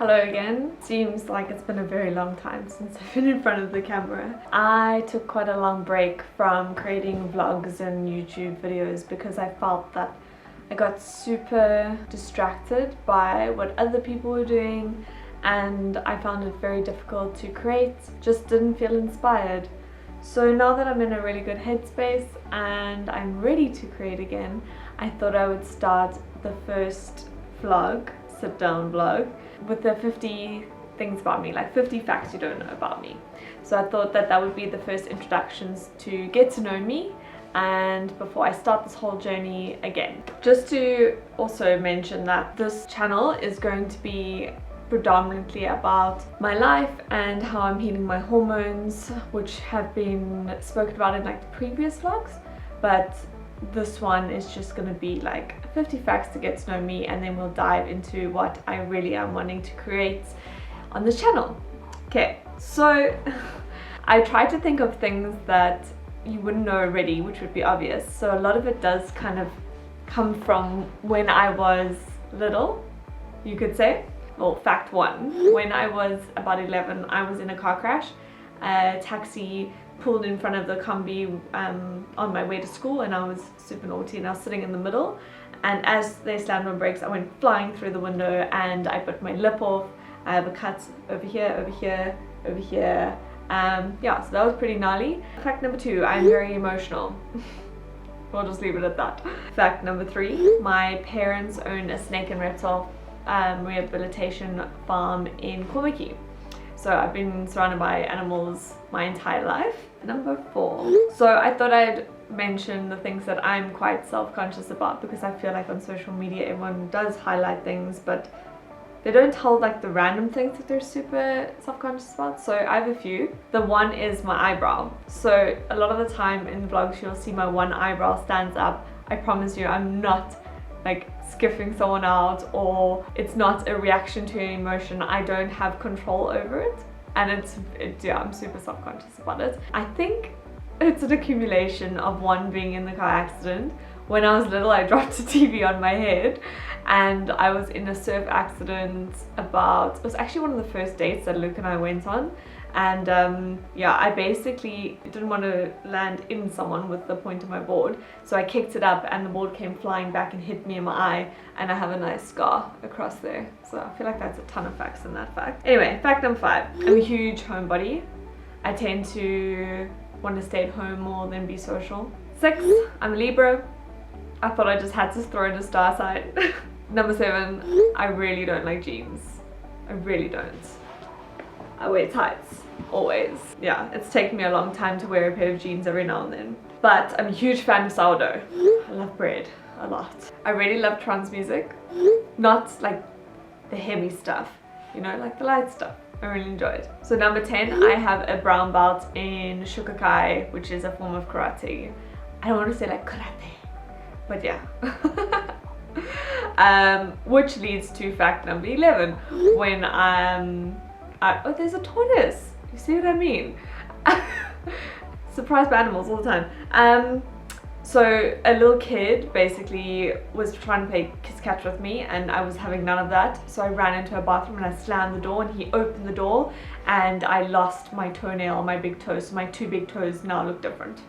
Hello again. Seems like it's been a very long time since I've been in front of the camera. I took quite a long break from creating vlogs and YouTube videos because I felt that I got super distracted by what other people were doing and I found it very difficult to create, just didn't feel inspired. So now that I'm in a really good headspace and I'm ready to create again, I thought I would start the first vlog, sit down vlog, with the 50 things about me, like 50 facts you don't know about me. So I thought that that would be the first introductions to get to know me and before I start this whole journey again. Just to also mention that this channel is going to be predominantly about my life and how I'm healing my hormones, which have been spoken about in like the previous vlogs, but this one is just going to be like 50 facts to get to know me, and then we'll dive into what I really am wanting to create on this channel. Okay, so I tried to think of things that you wouldn't know already, which would be obvious. So a lot of it does kind of come from when I was little, you could say. Well, fact one, when I was about 11, I was in a car crash. A taxi pulled in front of the combi on my way to school, and I was super naughty and I was sitting in the middle, and as they slammed on brakes I went flying through the window and I bit my lip off. I have a cut over here, over here, over here. Yeah, so that was pretty gnarly. Fact number two, I'm very emotional. We'll just leave it at that. Fact number three, my parents own a snake and reptile rehabilitation farm in Komiki. So I've been surrounded by animals my entire life. Number four. So I thought I'd mention the things that I'm quite self-conscious about, because I feel like on social media everyone does highlight things, but they don't tell like the random things that they're super self-conscious about. So I have a few. The one is my eyebrow. So a lot of the time in vlogs you'll see my one eyebrow stands up. I promise you I'm not like skiffing someone out, or it's not a reaction to an emotion. I don't have control over it, and yeah, I'm super self-conscious about it. I think it's an accumulation of one, being in the car accident. When I was little I dropped a TV on my head, and I was in a surf accident it was actually one of the first dates that Luke and I went on, and yeah, I basically didn't want to land in someone with the point of my board, so I kicked it up and the board came flying back and hit me in my eye, and I have a nice scar across there. So I feel like that's a ton of facts in that fact. Anyway, fact number five, I'm a huge homebody. I tend to want to stay at home more than be social. 6, I'm a Libra. I thought I just had to throw in a star sign. Number 7, I really don't like jeans. I really don't. I wear tights, always. Yeah, it's taken me a long time to wear a pair of jeans every now and then. But I'm a huge fan of sourdough. I love bread a lot. I really love trance music. Not like the heavy stuff, you know, like the light stuff. I really enjoy it. So number 10, I have a brown belt in Shukakai, which is a form of karate. I don't want to say like karate, but yeah. Which leads to fact number 11, when oh, there's a tortoise. You see what I mean? Surprised by animals all the time. So a little kid basically was trying to play kiss catch with me, and I was having none of that. So I ran into a bathroom and I slammed the door, and he opened the door, and I lost my toenail on my big toe. So my 2 big toes now look different.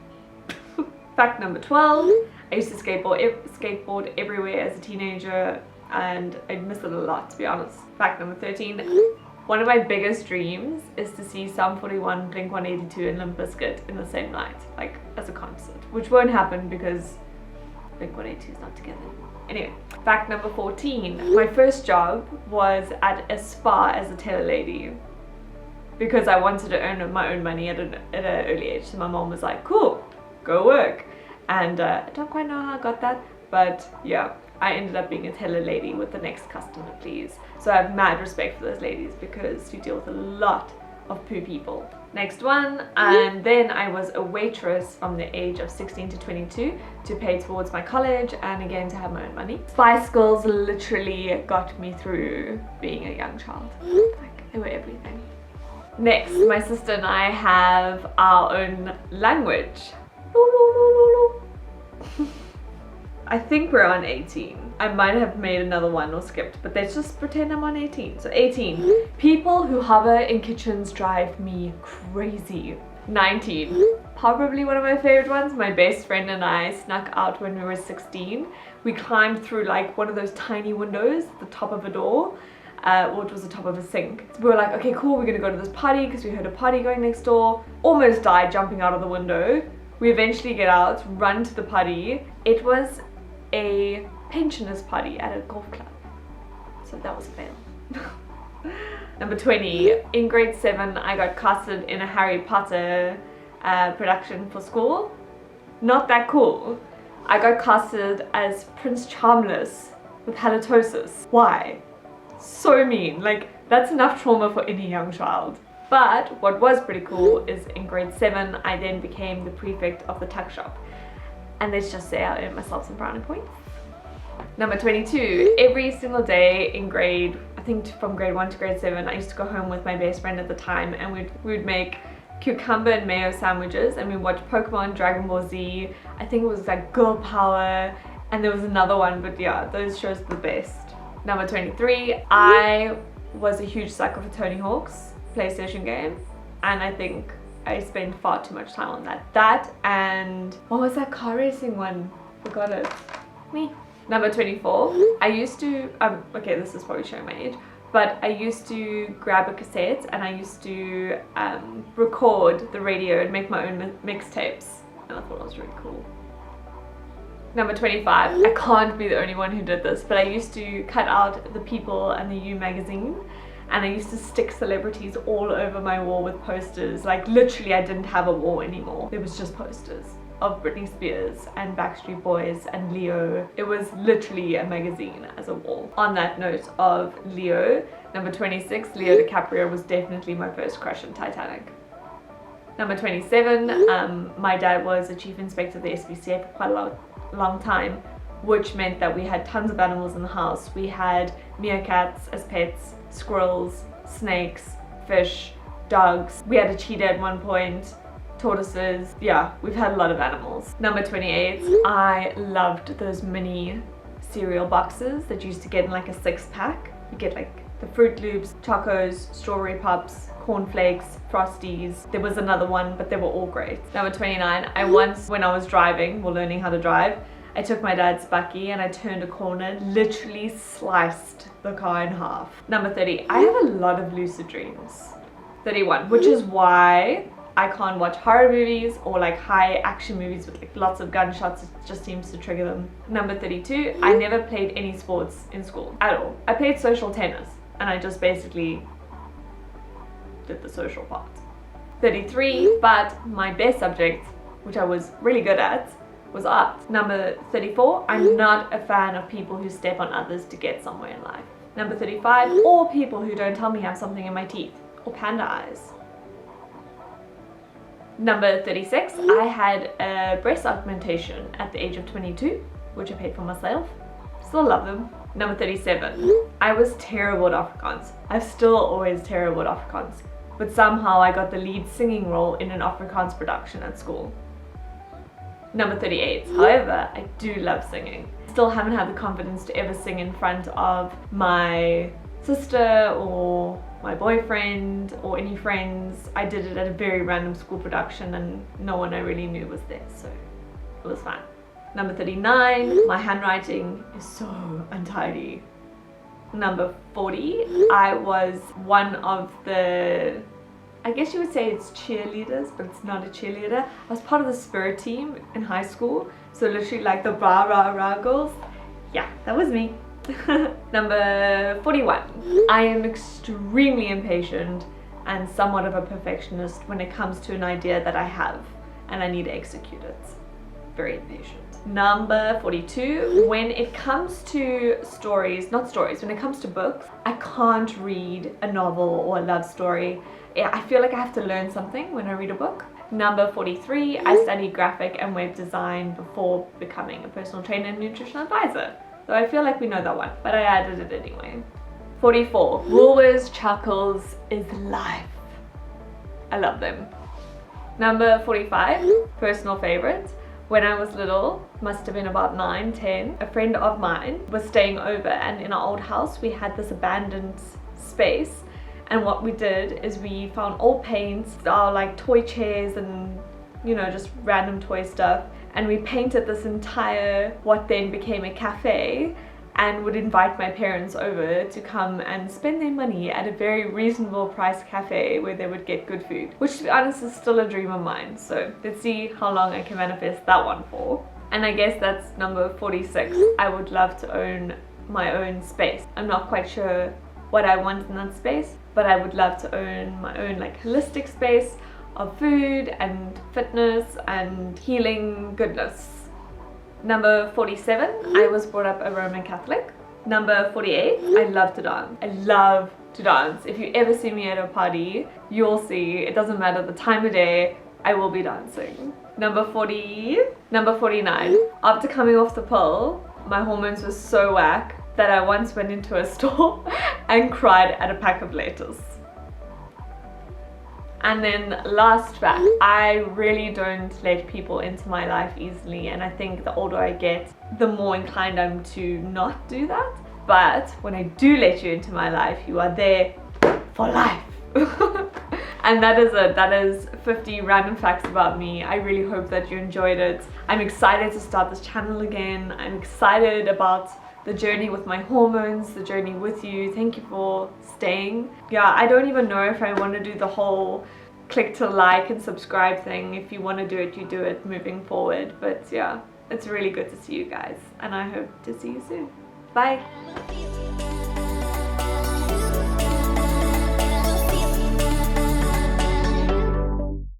Fact number 12, I used to skateboard everywhere as a teenager, and I'd miss it a lot, to be honest. Fact number 13, one of my biggest dreams is to see Sum 41, Blink-182 and Limp Bizkit in the same night, like as a concert, which won't happen because Blink-182 is not together. Anyway, fact number 14, my first job was at a spa as a tailor lady, because I wanted to earn my own money at an early age. So my mom was like, cool, go work. And I don't quite know how I got that, but yeah, I ended up being a tailor lady with the next customer please. So I have mad respect for those ladies, because you deal with a lot of poo people. Next one, and then I was a waitress from the age of 16 to 22 to pay towards my college, and again to have my own money. Spice Girls literally got me through being a young child. Like, they were everything. Next, my sister and I have our own language. I think we're on 18. I might have made another one or skipped, but let's just pretend I'm on 18. So 18. People who hover in kitchens drive me crazy. 19. Probably one of my favorite ones. My best friend and I snuck out when we were 16. We climbed through like one of those tiny windows at the top of a door. Or it was the top of a sink. So we were like, okay, cool, we're gonna go to this party because we heard a party going next door. Almost died jumping out of the window. We eventually get out, run to the party. It was a pensioners party at a golf club. So that was a fail. Number 20, in grade 7, I got casted in a Harry Potter production for school. Not that cool. I got casted as Prince Charmless with halitosis. Why? So mean. Like, that's enough trauma for any young child. But what was pretty cool is in grade 7, I then became the prefect of the tuck shop. And let's just say I earned myself some brownie points. Number 22, every single day in grade, I think from grade 1 to grade 7, I used to go home with my best friend at the time, and we'd make cucumber and mayo sandwiches, and we'd watch Pokemon, Dragon Ball Z, I think it was like Girl Power, and there was another one, but yeah, those shows were the best. Number 23, I was a huge sucker for Tony Hawk's PlayStation game, and I think I spent far too much time on that. That and what was that car racing one? Forgot it. Me. Number 24, I used to, okay, this is probably showing my age, but I used to grab a cassette and I used to record the radio and make my own mixtapes, and I thought it was really cool. Number 25, I can't be the only one who did this, but I used to cut out the People and the You magazine, and I used to stick celebrities all over my wall with posters. Like literally I didn't have a wall anymore. There was just posters of Britney Spears and Backstreet Boys and Leo. It was literally a magazine as a wall. On that note of Leo, number 26, Leo DiCaprio was definitely my first crush on Titanic. Number 27, my dad was a chief inspector of the SPCA for quite a long time, which meant that we had tons of animals in the house. We had meerkats as pets, squirrels, snakes, fish, dogs. We had a cheetah at one point, tortoises. Yeah, we've had a lot of animals. Number 28, I loved those mini cereal boxes that you used to get in like a 6-pack. You get like the Fruit Loops, Chocos, Strawberry Pops, cornflakes, Frosties. There was another one, but they were all great. Number 29, I once, when I was driving or learning how to drive, I took my dad's bakkie and I turned a corner, literally sliced the car in half. Number 30, I have a lot of lucid dreams. 31, which is why I can't watch horror movies or like high action movies with like lots of gunshots. It just seems to trigger them. Number 32, I never played any sports in school at all. I played social tennis and I just basically did the social part. 33, but my best subject, which I was really good at, was art. Number 34, I'm not a fan of people who step on others to get somewhere in life. Number 35, or people who don't tell me I have something in my teeth, or panda eyes. Number 36, I had a breast augmentation at the age of 22, which I paid for myself. Still love them. Number 37, I was terrible at Afrikaans. I'm still always terrible at Afrikaans, but somehow I got the lead singing role in an Afrikaans production at school. Number 38, however, I do love singing. Still haven't had the confidence to ever sing in front of my sister or my boyfriend or any friends. I did it at a very random school production and no one I really knew was there, so it was fine. Number 39, my handwriting is so untidy. Number 40, I was one of the, I guess you would say it's cheerleaders, but it's not a cheerleader. I was part of the spirit team in high school, so literally like the rah rah rah girls. Yeah, that was me. Number 41, I am extremely impatient and somewhat of a perfectionist when it comes to an idea that I have and I need to execute it. Very impatient. Number 42, when it comes to stories, not stories, when it comes to books, I can't read a novel or a love story. I feel like I have to learn something when I read a book. Number 43, I studied graphic and web design before becoming a personal trainer and nutrition advisor. So I feel like we know that one, but I added it anyway. 44, Woolworths Chuckles is life. I love them. Number 45, personal favorite, When I was little, must have been about 9, 10, a friend of mine was staying over, and in our old house we had this abandoned space, and what we did is we found old paints, our like toy chairs and you know, just random toy stuff, and we painted this entire, what then became a cafe, and would invite my parents over to come and spend their money at a very reasonable price cafe where they would get good food, which to be honest is still a dream of mine. So let's see how long I can manifest that one for. And I guess that's number 46. I would love to own my own space. I'm not quite sure what I want in that space, but I would love to own my own like holistic space of food and fitness and healing goodness. Number 47, I was brought up a Roman Catholic. Number 48, I love to dance. I love to dance. If you ever see me at a party, you'll see, it doesn't matter the time of day, I will be dancing. Number 49, after coming off the pill, my hormones were so whack that I once went into a store and cried at a pack of lettuce. And then last fact, I really don't let people into my life easily, and I think the older I get, the more inclined I'm to not do that. But when I do let you into my life, you are there for life. And that is it. That is 50 random facts about me. I really hope that you enjoyed it. I'm excited to start this channel again. I'm excited about the journey with my hormones, the journey with you. Thank you for staying. Yeah, I don't even know if I want to do the whole click to like and subscribe thing. If you want to do it, you do it moving forward. But yeah, it's really good to see you guys, and I hope to see you soon. Bye.